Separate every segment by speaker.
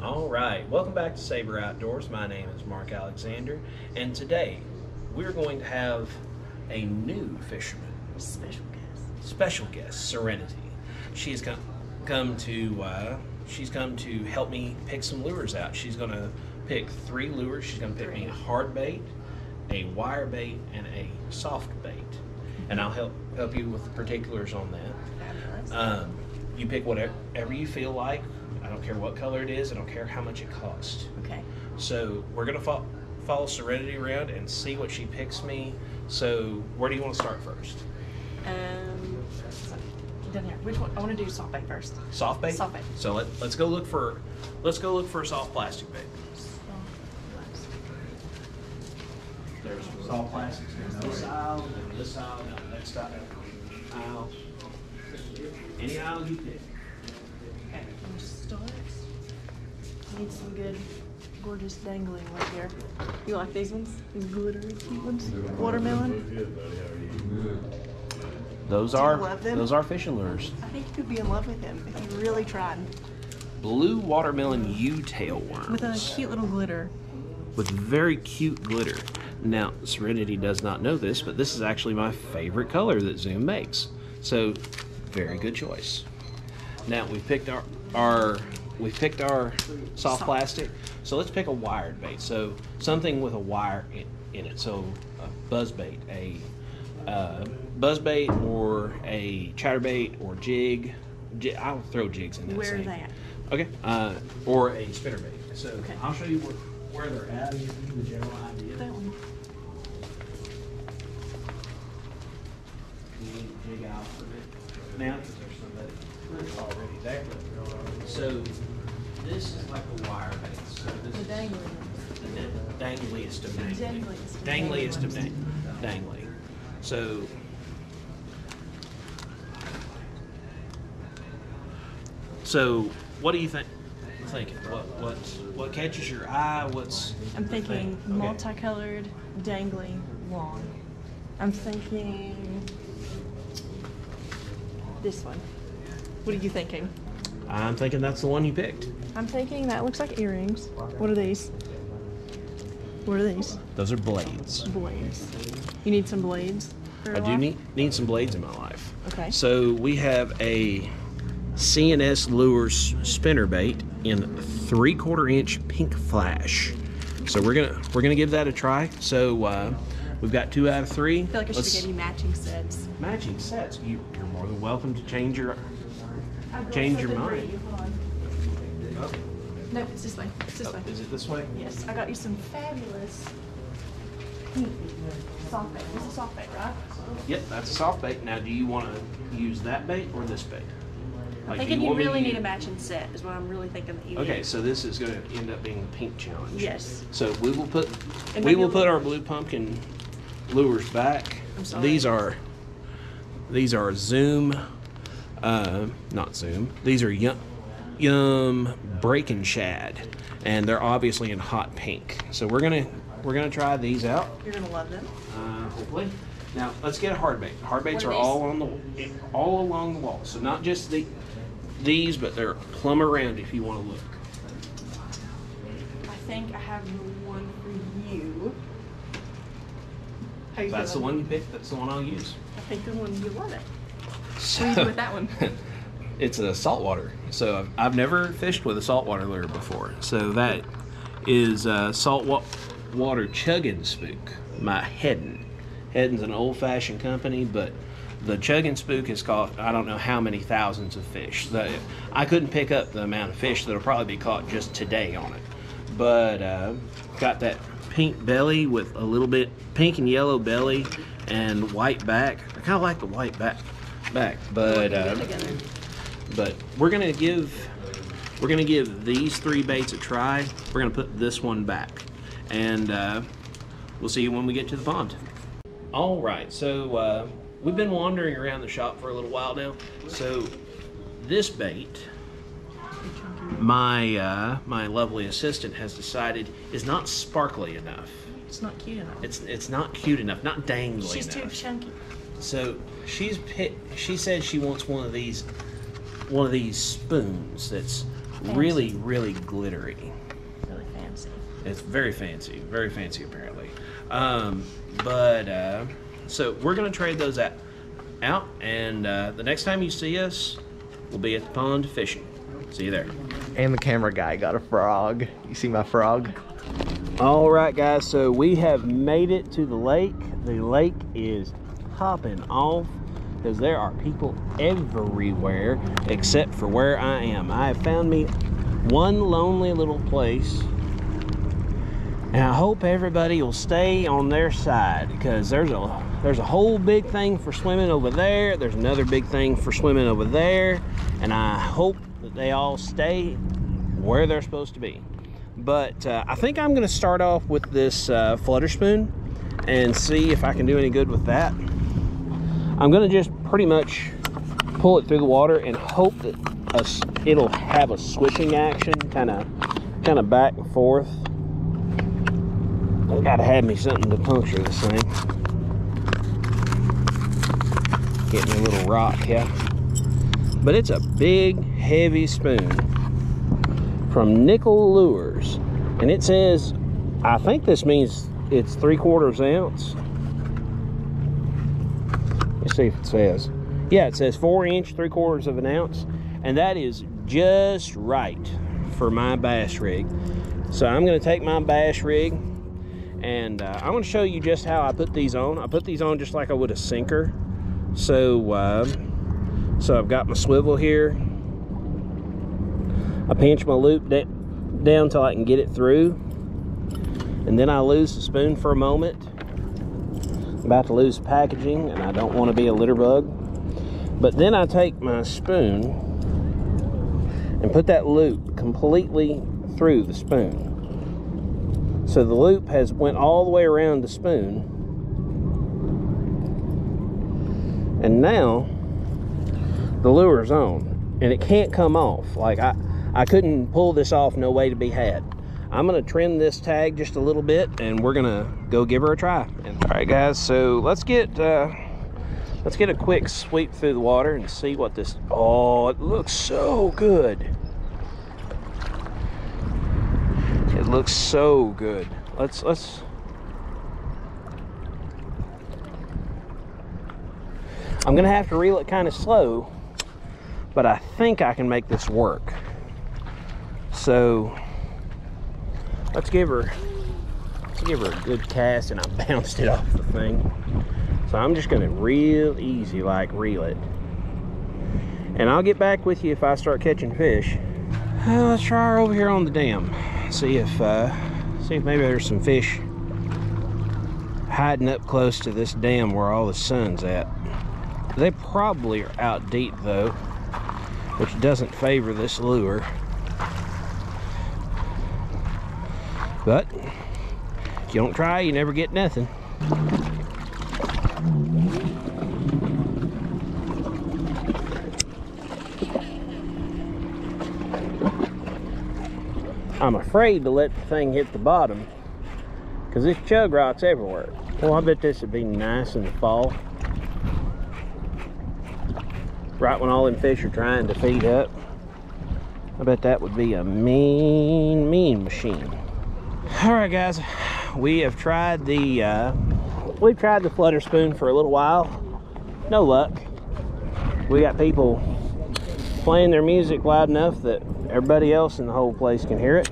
Speaker 1: All right, welcome back to Saber Outdoors. My name is Mark Alexander, and today we're going to have a new fisherman. Special guest, Serenity. She's come to help me pick some lures out. She's going to pick 3 lures. She's going to pick me a hard bait, a wire bait, and a soft bait. And I'll help you with the particulars on that. You pick whatever you feel like. I don't care what color it is. I don't care how much it costs. Okay. So we're going to follow Serenity around and see what she picks me. So where do you want to start first?
Speaker 2: Down here. Which one? I want to do soft bait first.
Speaker 1: Soft bait?
Speaker 2: Soft bait.
Speaker 1: So let's go look for a soft plastic bait. There's soft plastics in this aisle, and this aisle, and the next aisle. Any aisle you pick.
Speaker 2: Okay, I'm just start. I need some good, gorgeous dangling right here. You like these ones? These glittery cute ones? Watermelon?
Speaker 1: Those are fishing lures.
Speaker 2: I think you could be in love with him if you really tried.
Speaker 1: Blue watermelon U-tail worms.
Speaker 2: With a cute little glitter.
Speaker 1: With very cute glitter. Now, Serenity does not know this, but this is actually my favorite color that Zoom makes. So, very good choice. Now, we've picked our soft plastic. So let's pick a wired bait. So something with a wire in it. So a buzz bait, or a chatterbait or jig. I'll throw jigs in that.
Speaker 2: Where are they at?
Speaker 1: Okay. Or a spinner bait. So
Speaker 2: okay.
Speaker 1: I'll show you where they're at. Give you the general idea.
Speaker 2: That one.
Speaker 1: You need to jig out for a bit now because there's somebody already there. So this is like a wire bait. So this
Speaker 2: the dangly.
Speaker 1: The dangliest of dangly. Dangliest of dangly. So what do you think? Thinking what catches your eye?
Speaker 2: I'm thinking multicolored, dangling, long. I'm thinking this one. What are you thinking?
Speaker 1: I'm thinking that's the one you picked.
Speaker 2: I'm thinking that looks like earrings. What are these? What are these?
Speaker 1: Those are blades.
Speaker 2: Blades. You need some blades?
Speaker 1: I do need some blades in my life.
Speaker 2: Okay.
Speaker 1: So we have a CNS Lures spinner bait in 3/4 inch pink flash. So we're gonna give that a try. So we've got 2 out of 3.
Speaker 2: I feel like I should get you matching sets.
Speaker 1: Matching sets. You're more than welcome to change your mind.
Speaker 2: Oh. No, it's this way. It's this way.
Speaker 1: Is it this way?
Speaker 2: Yes. I got you some fabulous pink soft bait. This is soft bait, right?
Speaker 1: Yep, that's a soft bait. Now, do you want to use that bait or this bait?
Speaker 2: I'm thinking you really need a matching set is what I'm really thinking that you need.
Speaker 1: Okay, so this is going to end up being the pink challenge.
Speaker 2: Yes.
Speaker 1: So we will put our blue pumpkin lures back.
Speaker 2: I'm sorry.
Speaker 1: These are Zoom, not Zoom. These are Yum Breaking Shad, and they're obviously in hot pink. So we're gonna try these out.
Speaker 2: You're gonna love them.
Speaker 1: Hopefully. Now let's get a hard bait. Hard baits are all along the wall. So not just these, but they're plumb around if you want to look.
Speaker 2: I think I have the one for you.
Speaker 1: That's the one you picked. That's the one I'll use.
Speaker 2: I think the one you love it.
Speaker 1: So,
Speaker 2: what do you do with that one?
Speaker 1: It's a saltwater. So I've never fished with a saltwater lure before. So that is saltwater chugging spook. My Heddon. Heddon's an old-fashioned company, but the chugging spook has caught I don't know how many thousands of fish. I couldn't pick up the amount of fish that'll probably be caught just today on it. But got that pink belly with a little bit pink and yellow belly and white back. I kind of like the white back, but we're gonna give these 3 baits a try. We're gonna put this one back, and we'll see you when we get to the pond. All right, so we've been wandering around the shop for a little while now. So this bait, my lovely assistant has decided is not sparkly enough.
Speaker 2: It's not cute enough.
Speaker 1: It's not cute enough, not dangly
Speaker 2: She's
Speaker 1: enough.
Speaker 2: too chunky.
Speaker 1: So she said she wants one of these spoons that's really, really glittery.
Speaker 2: Really fancy.
Speaker 1: It's very fancy apparently. So we're gonna trade those out, and the next time you see us, we'll be at the pond fishing. See you there.
Speaker 3: And the camera guy got a frog. You see my frog?
Speaker 1: All right, guys, so we have made it to the lake. The lake is popping off because there are people everywhere except for where I am. I have found me one lonely little place, and I hope everybody will stay on their side because there's a whole big thing for swimming over there. There's another big thing for swimming over there, and I hope that they all stay where they're supposed to be. But I think I'm gonna start off with this flutter spoon and see if I can do any good with that. I'm gonna just pretty much pull it through the water and hope that it'll have a switching action, kind of back and forth. I gotta have me something to puncture this thing. Get me a little rock, yeah. But it's a big, heavy spoon from Nickel Lures, and it says, I think this means it's 3/4 ounce. Let's see if it says. Yeah, it says 4-inch, 3/4 ounce, and that is just right for my bass rig. So I'm going to take my bass rig, and I'm going to show you just how I put these on. I put these on just like I would a sinker. So I've got my swivel here. I pinch my loop down till I can get it through, and then I lose the spoon for a moment. I'm about to lose packaging, and I don't want to be a litter bug. But then I take my spoon and put that loop completely through the spoon. So the loop has went all the way around the spoon, and now the lure's on, and it can't come off. Like I couldn't pull this off, no way to be had. I'm gonna trim this tag just a little bit, and we're gonna go give her a try. All right, guys, so let's get a quick sweep through the water and see what this, oh, it looks so good. It looks so good. Let's, I'm gonna have to reel it kind of slow, but I think I can make this work. So let's give her a good cast, and I bounced it off the thing. So I'm just gonna real easy like reel it, and I'll get back with you if I start catching fish. Let's try her over here on the dam. See if maybe there's some fish hiding up close to this dam where all the sun's at. They probably are out deep though, which doesn't favor this lure. But if you don't try, you never get nothing. I'm afraid to let the thing hit the bottom because this chug rot's everywhere. Well, I bet this would be nice in the fall. Right when all them fish are trying to feed up. I bet that would be a mean, mean machine. All right, guys, we've tried the flutter spoon for a little while. No luck. We got people playing their music loud enough that everybody else in the whole place can hear it.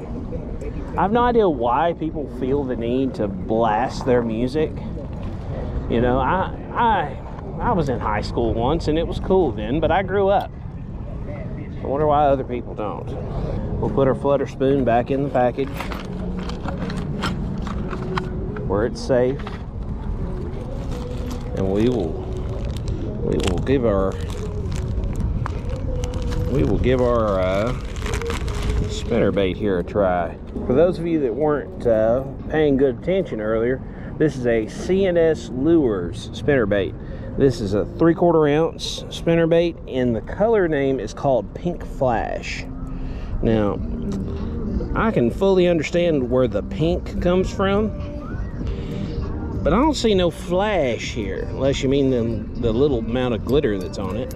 Speaker 1: I have no idea why people feel the need to blast their music. You know, I was in high school once and it was cool then, but I grew up. I wonder why other people don't. We'll put our flutter spoon back in the package where it's safe, and we will give our spinnerbait here a try. For those of you that weren't paying good attention earlier, this is a C&S Lures spinnerbait. This is a 3/4 ounce spinnerbait, and the color name is called Pink Flash. Now, I can fully understand where the pink comes from, but I don't see no flash here, unless you mean the little amount of glitter that's on it.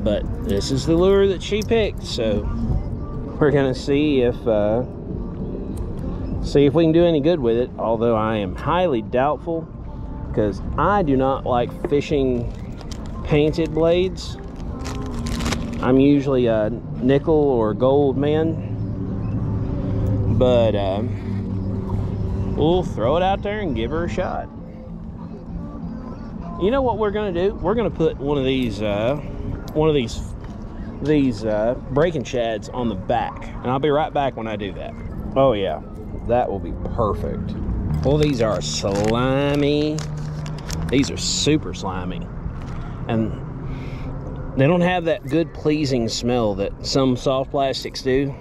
Speaker 1: But this is the lure that she picked, so We're gonna see if we can do any good with it, although I am highly doubtful, because I do not like fishing painted blades. I'm usually a nickel or gold man, but we'll throw it out there and give her a shot. You know what we're gonna do? We're gonna put one of these breaking shads on the back, and I'll be right back when I do that. Oh yeah, that will be perfect. Well, these are slimy. These are super slimy, and they don't have that good pleasing smell that some soft plastics do.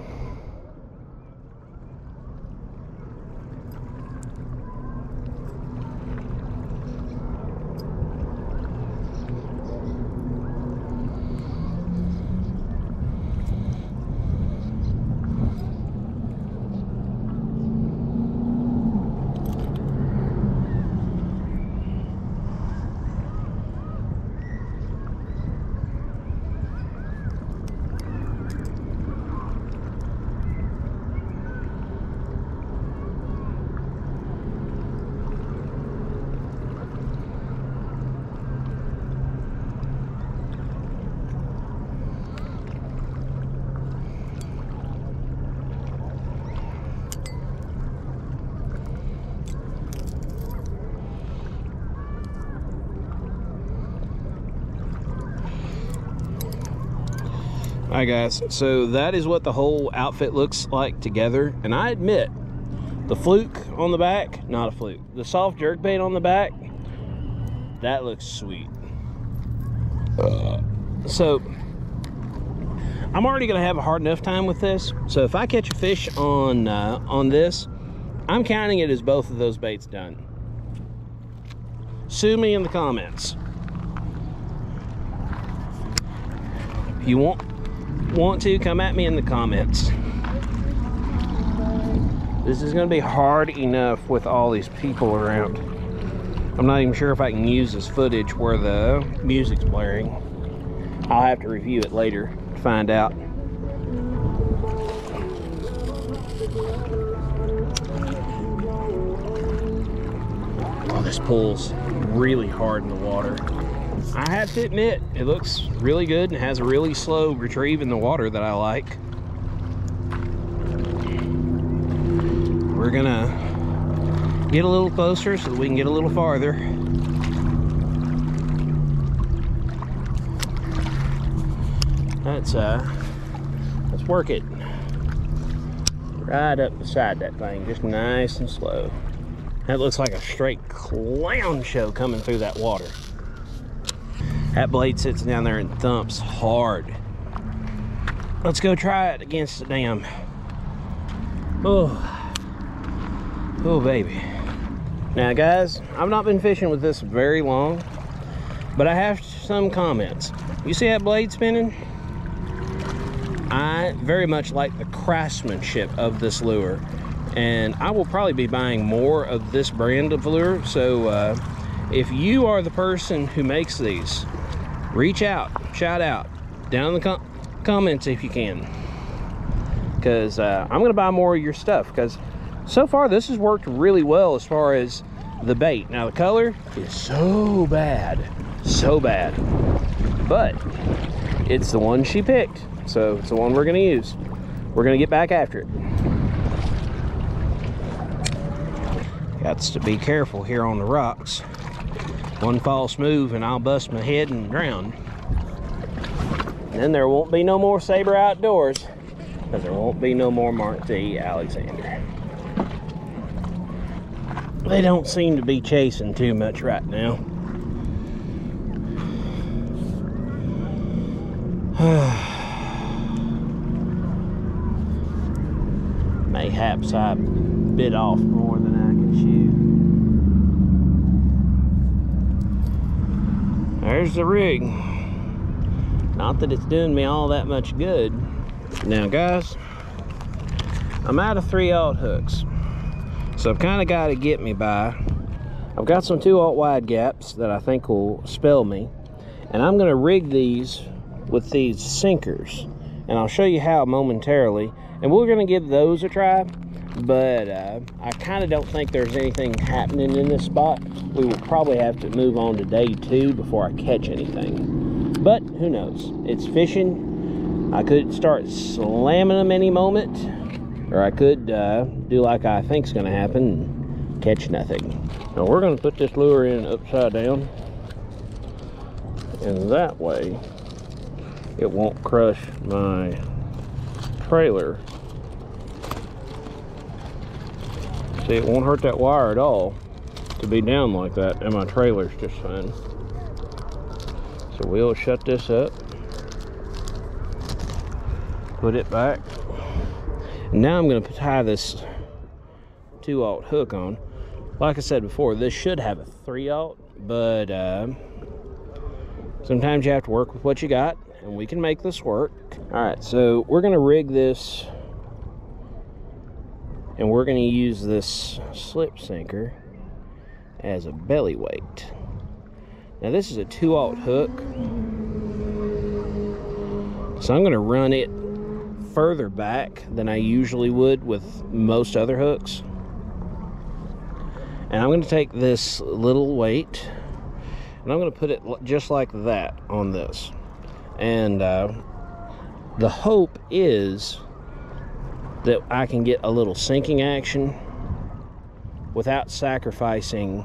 Speaker 1: Alright guys, so that is what the whole outfit looks like together, and I admit, the fluke on the back, not a fluke, the soft jerkbait on the back, that looks sweet. So I'm already gonna have a hard enough time with this, so if I catch a fish on this, I'm counting it as both of those baits done. Sue me in the comments. If you want to, come at me in the comments. This is going to be hard enough with all these people around. I'm not even sure if I can use this footage where the music's blaring. I'll have to review it later to find out. Oh, this pulls really hard in the water. I have to admit, it looks really good and has a really slow retrieve in the water that I like. We're gonna get a little closer so that we can get a little farther. Let's work it right up beside that thing, just nice and slow. That looks like a straight clown show coming through that water. That blade sits down there and thumps hard. Let's go try it against the dam. Oh baby. Now guys, I've not been fishing with this very long, but I have some comments. You see that blade spinning? I very much like the craftsmanship of this lure, and I will probably be buying more of this brand of lure. So if you are the person who makes these, reach out, shout out down in the comments if you can, because I'm gonna buy more of your stuff, because so far this has worked really well as far as the bait. Now the color is so bad, but it's the one she picked, so it's the one we're gonna use. We're gonna get back after it. Got to be careful here on the rocks. One false move and I'll bust my head and drown. And then there won't be no more Saber Outdoors, because there won't be no more Mark D. Alexander. They don't seem to be chasing too much right now. Mayhaps I bit off more than I can chew. There's the rig. Not that it's doing me all that much good. Now guys, I'm out of 3/0 hooks, so I've kind of got to get me by. I've got some 2/0 wide gaps that I think will spell me, and I'm going to rig these with these sinkers, and I'll show you how momentarily. And we're gonna give those a try, but I kind of don't think there's anything happening in this spot. We will probably have to move on to day 2 before I catch anything, but who knows? It's fishing. I could start slamming them any moment, or I could do like I think's gonna happen and catch nothing. Now we're gonna put this lure in upside down, and that way it won't crush my trailer. See, it won't hurt that wire at all to be down like that, and my trailer's just fine. So we'll shut this up, put it back, and now I'm going to tie this 2/0 hook on. Like I said before, this should have a 3/0, but sometimes you have to work with what you got, and we can make this work. All right, so we're going to rig this, and we're going to use this slip sinker as a belly weight. Now this is a 2/0 hook, so I'm going to run it further back than I usually would with most other hooks. And I'm going to take this little weight and I'm going to put it just like that on this. And the hope is that I can get a little sinking action without sacrificing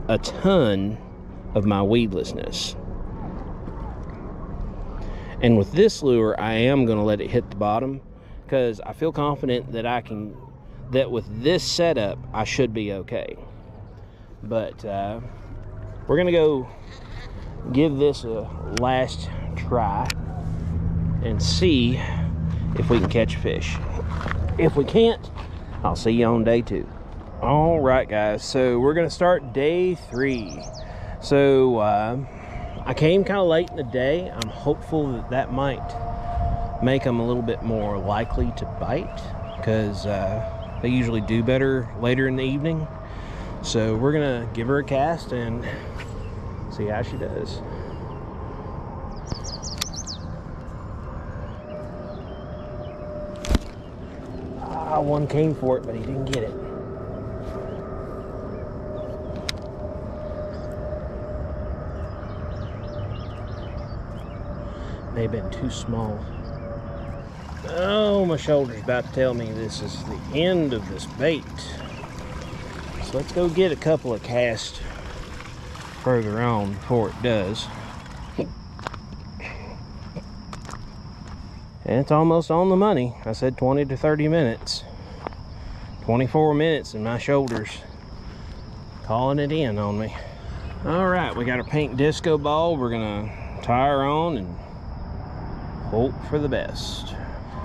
Speaker 1: a ton of my weedlessness. And with this lure, I am going to let it hit the bottom, because I feel confident that that with this setup, I should be okay. But we're going to go give this a last try and see if we can catch a fish. If we can't, I'll see you on day 2. All right, guys, so we're gonna start day 3. So I came kind of late in the day. I'm hopeful that that might make them a little bit more likely to bite, because they usually do better later in the evening. So we're gonna give her a cast and see how she does. One came for it, but he didn't get it. May have been too small. Oh, my shoulder's about to tell me this is the end of this bait. So let's go get a couple of casts further on before it does. And it's almost on the money. I said 20 to 30 minutes. 24 minutes and my shoulder's calling it in on me. All right, we got our pink disco ball. We're gonna tie her on and hope for the best.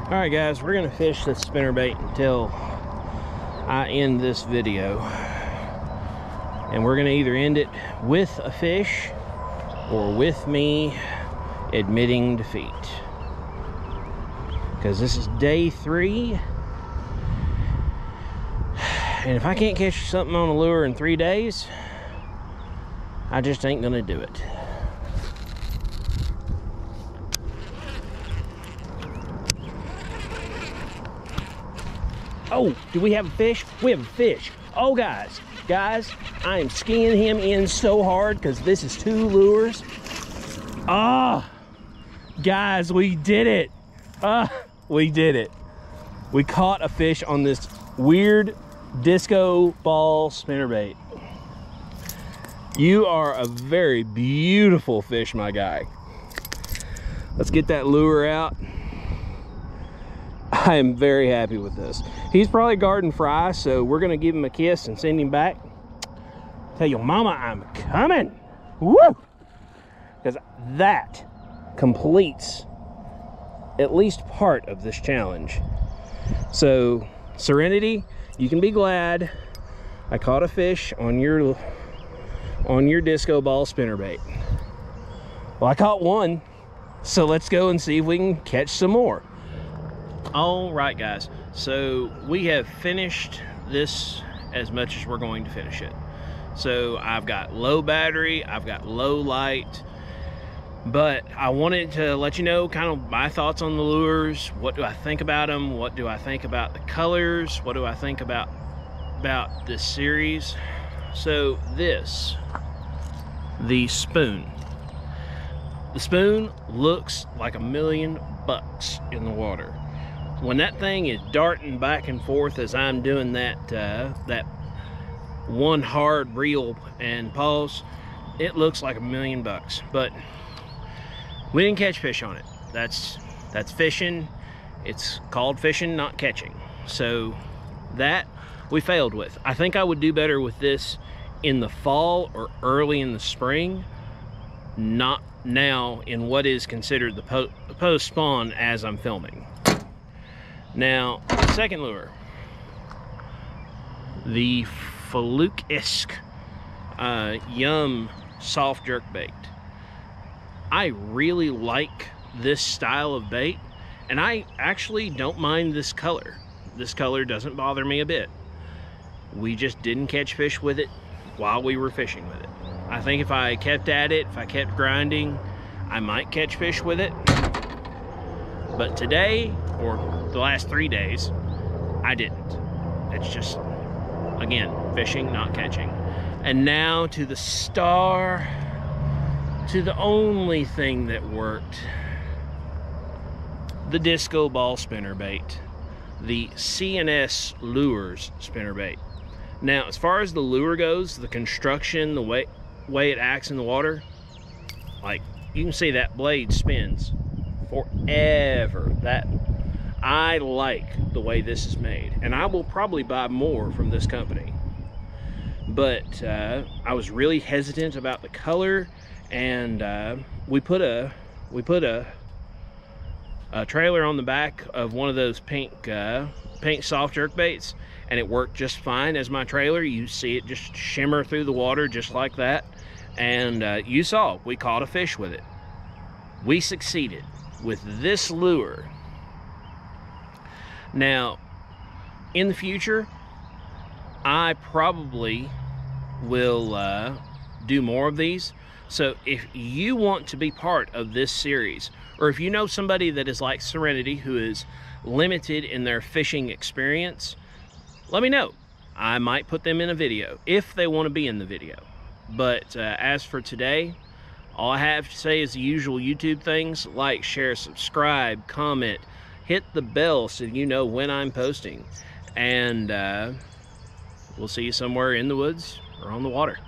Speaker 1: All right, guys, we're gonna fish this spinnerbait until I end this video. And we're gonna either end it with a fish or with me admitting defeat. Because this is day 3. And if I can't catch something on a lure in 3 days, I just ain't gonna do it. Oh, do we have a fish? We have a fish. Oh, guys, I am skiing him in so hard because this is 2 lures. Ah, guys, we did it. We did it. We caught a fish on this weird disco ball spinnerbait. You are a very beautiful fish, my guy. Let's get that lure out. I am very happy with this. He's probably garden fry, so we're gonna give him a kiss and send him back. Tell your mama I'm coming. Woo! Because that completes at least part of this challenge. So, Serenity, you can be glad I caught a fish on your disco ball spinnerbait. Well, I caught one, so let's go and see if we can catch some more. All right, guys, so we have finished this as much as we're going to finish it. So I've got low battery, I've got low light, But I wanted to let you know kind of my thoughts on the lures. What do I think about them? What do I think about the colors? What do I think about this series? So this, the spoon. The spoon looks like $1,000,000 in the water. When that thing is darting back and forth as I'm doing that that one hard reel and pause, it looks like $1,000,000. But we didn't catch fish on it. That's fishing. It's called fishing, not catching. So that we failed with. I think I would do better with this in the fall or early in the spring, not now in what is considered the post spawn as I'm filming. Now, second lure, the Fluke-esque Yum soft jerk bait. I really like this style of bait, and I actually don't mind this color. This color doesn't bother me a bit. We just didn't catch fish with it while we were fishing with it. I think if I kept at it, if I kept grinding, I might catch fish with it. But today, or the last 3 days, I didn't. It's just, again, fishing, not catching. And now to the star, to the only thing that worked, the disco ball spinnerbait, the CNS Lures spinnerbait. Now, as far as the lure goes, the construction, the way it acts in the water, like you can see that blade spins forever. That I like the way this is made, and I will probably buy more from this company. But I was really hesitant about the color, and we put a trailer on the back of one of those pink soft jerk baits, and it worked just fine as my trailer. You see it just shimmer through the water just like that, and you saw we caught a fish with it. We succeeded with this lure. Now, in the future, I probably will do more of these. So if you want to be part of this series, or if you know somebody that is like Serenity, who is limited in their fishing experience, let me know. I might put them in a video if they want to be in the video. But as for today, all I have to say is the usual YouTube things: like, share, subscribe, comment, hit the bell so you know when I'm posting, and we'll see you somewhere in the woods or on the water.